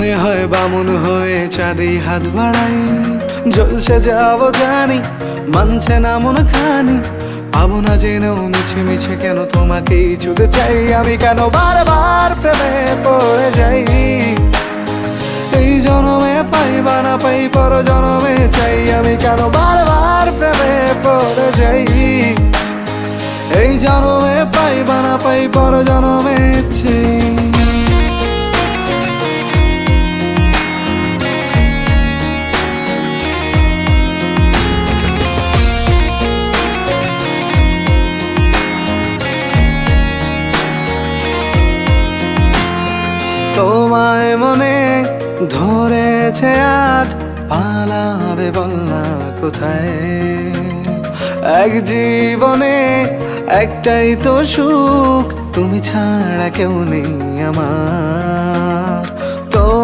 মনে হয় বামুন হয়ে চাঁদে হাত বাড়াই, জলসে যাবো জানি মানছে না মন খানি। পাবো না জেনেও মিছে মিছে কেন তোমাকেই ছুতে চাই আমি, কেন বারবার প্রেমে পড়ে যাই। এই জনমে পাই বা না পাই পর জনমে চাই আমি, কেন বারবার প্রেমে পড়ে যাই। এই জনমে পাই বা না পাই পর জনমে চাই। তোমায় মনে ধরেছে আজ, পালাবে বল না কোথায়। এক জীবনে একটাই তো সুখ, তুমি ছাড়া কেউ নেই আমার। তো